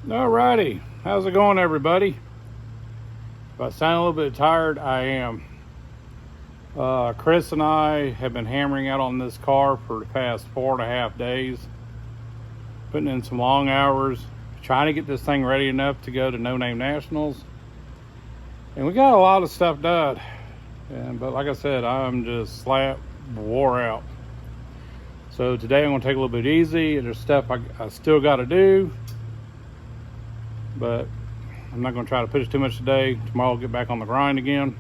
Alrighty, how's it going, everybody? If I sound a little bit tired, I am. Chris and I have been hammering out on this car for the past 4.5 days, putting in some long hours, trying to get this thing ready enough to go to No Name Nationals. And we got a lot of stuff done. But like I said, I'm just slap wore out. So today I'm going to take a little bit easy. There's stuff I still got to do, but I'm not going to try to push too much today. Tomorrow I'll get back on the grind again.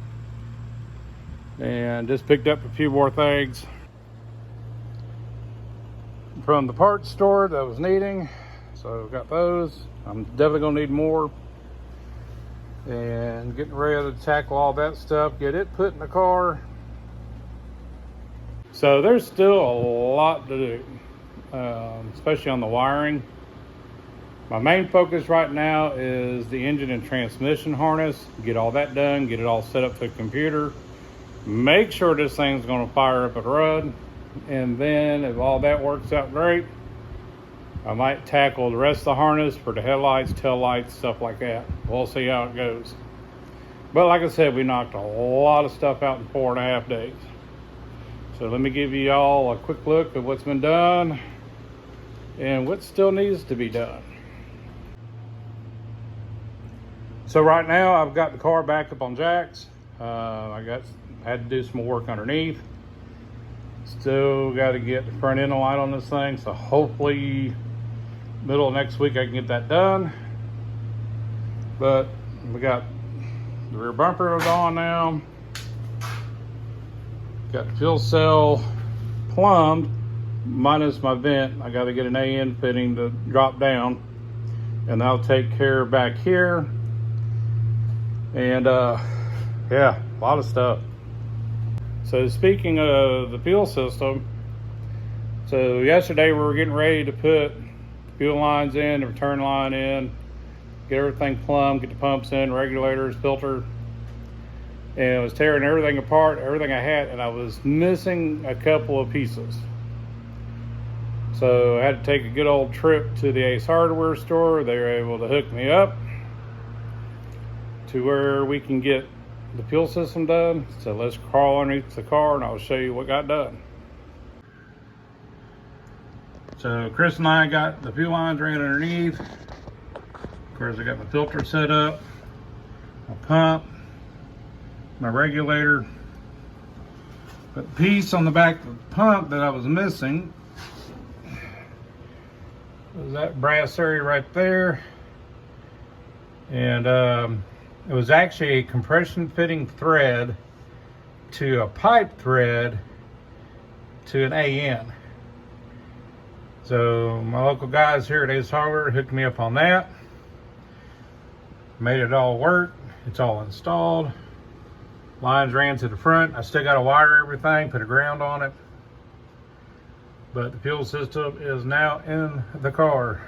And just picked up a few more things from the parts store that I was needing. So got those. I'm definitely going to need more. And getting ready to tackle all that stuff, get it put in the car. So there's still a lot to do, especially on the wiring. My main focus right now is the engine and transmission harness. Get all that done, get it all set up for the computer. Make sure this thing's gonna fire up and run. And then if all that works out great, I might tackle the rest of the harness for the headlights, tail lights, stuff like that. We'll see how it goes. But like I said, we knocked a lot of stuff out in 4.5 days. So let me give you all a quick look at what's been done and what still needs to be done. So right now I've got the car back up on jacks. I had to do some more work underneath. Still got to get the front end light on this thing. So hopefully middle of next week I can get that done. But we got the rear bumper is on now. Got the fuel cell plumbed, minus my vent. I got to get an AN fitting to drop down, and that'll take care of back here. And yeah, a lot of stuff. So speaking of the fuel system, so yesterday we were getting ready to put fuel lines in, the return line in, get everything plumbed, get the pumps in, regulators, filter. And it was tearing everything apart, everything I had, and I was missing a couple of pieces. So I had to take a good old trip to the Ace Hardware store. They were able to hook me up to where we can get the fuel system done. So let's crawl underneath the car and I'll show you what got done. So Chris and I got the fuel lines ran underneath. Of course, I got my filter set up, my pump, my regulator. But the piece on the back of the pump that I was missing was that brass area right there. And it was actually a compression fitting thread to a pipe thread to an AN. So my local guys here at Ace Hardware hooked me up on that. Made it all work. It's all installed. Lines ran to the front. I still got to wire everything, put a ground on it. But the fuel system is now in the car.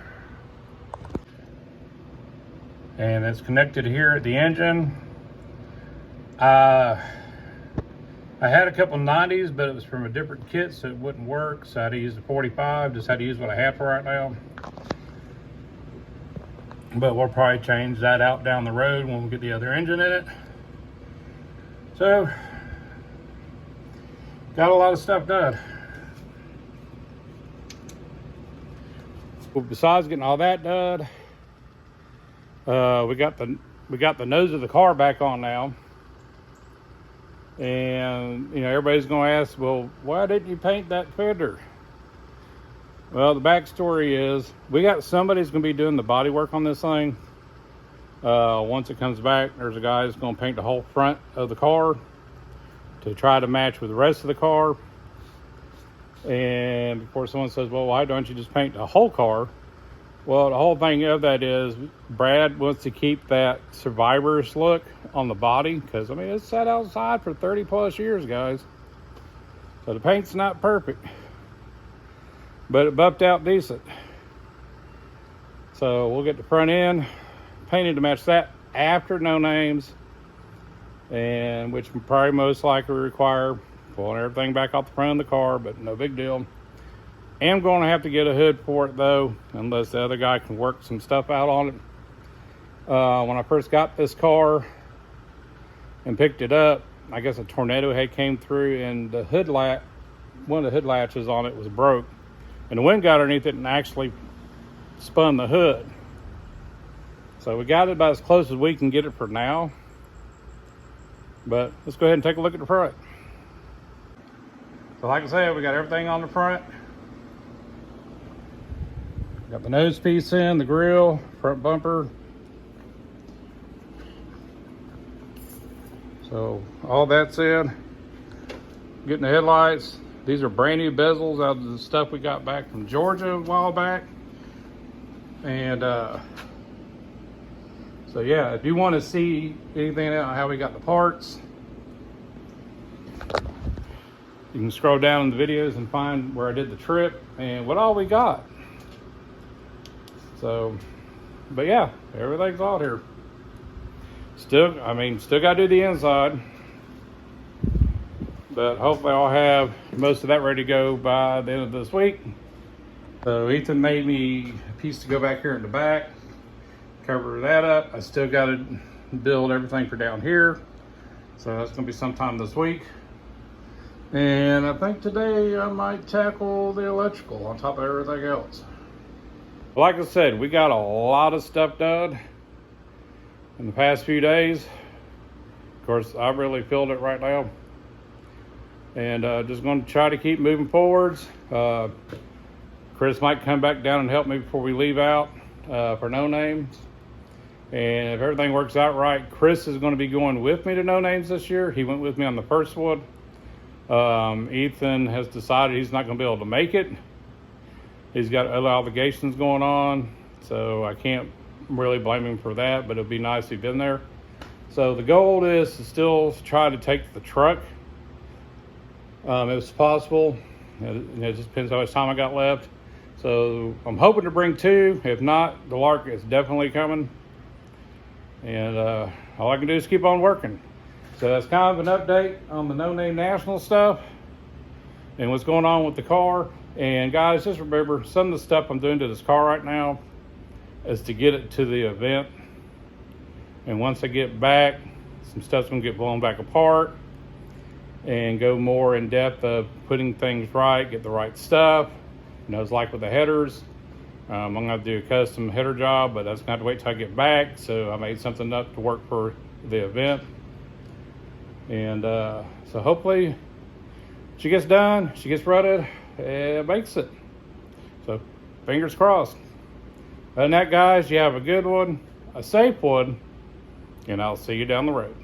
And it's connected here at the engine. I had a couple 90s, but it was from a different kit, so it wouldn't work. So I had to use the 45, just had to use what I have for right now. But we'll probably change that out down the road when we get the other engine in it. So, got a lot of stuff done. Well, besides getting all that done, we got the nose of the car back on now. And you know, everybody's going to ask, well, why didn't you paint that fender? Well, the backstory is we got somebody's going to be doing the body work on this thing. Once it comes back, there's a guy that's going to paint the whole front of the car to try to match with the rest of the car. And of course, someone says, well, why don't you just paint the whole car? Well, the whole thing of that is Brad wants to keep that survivor's look on the body, because I mean, it's sat outside for 30 plus years, guys. So the paint's not perfect, but it buffed out decent. So we'll get the front end painted to match that after No Names, and which will probably most likely require pulling everything back off the front of the car, but no big deal. Am going to have to get a hood for it though, unless the other guy can work some stuff out on it. When I first got this car and picked it up, I guess a tornado had came through and the hood one of the hood latches on it was broke, and the wind got underneath it and actually spun the hood. So we got it about as close as we can get it for now. But let's go ahead and take a look at the front. So like I said, we got everything on the front. Got the nose piece in, the grill, front bumper. So all that's in. Getting the headlights. These are brand new bezels out of the stuff we got back from Georgia a while back. And so yeah, if you want to see anything on how we got the parts, you can scroll down in the videos and find where I did the trip and what all we got. So, but yeah, everything's out here. Still gotta do the inside. But hopefully I'll have most of that ready to go by the end of this week. So Ethan made me a piece to go back here in the back. Cover that up. I still got to build everything for down here, so that's going to be sometime this week. And I think today I might tackle the electrical on top of everything else. Like I said, we got a lot of stuff done in the past few days. Of course, I really feel it right now, and just going to try to keep moving forwards. Chris might come back down and help me before we leave out for No Names. And if everything works out right, Chris is going to be going with me to No Names this year. He went with me on the first one. Ethan has decided he's not going to be able to make it. He's got other obligations going on, so I can't really blame him for that, but it'd be nice if he'd been there. So the goal is to still try to take the truck if it's possible. It just depends how much time I got left. So I'm hoping to bring two. If not, the Lark is definitely coming. And all I can do is keep on working. So that's kind of an update on the No Name National stuff and what's going on with the car. And guys, just remember, some of the stuff I'm doing to this car right now is to get it to the event. And once I get back, some stuff's gonna get blown back apart and go more in depth of putting things right, get the right stuff. You know, it's like with the headers. I'm gonna do a custom header job, but that's gonna have to wait till I get back. So I made something up to work for the event. And so hopefully she gets done, she gets rutted, and makes it. So fingers crossed. Other than that, guys, you have a good one, a safe one, and I'll see you down the road.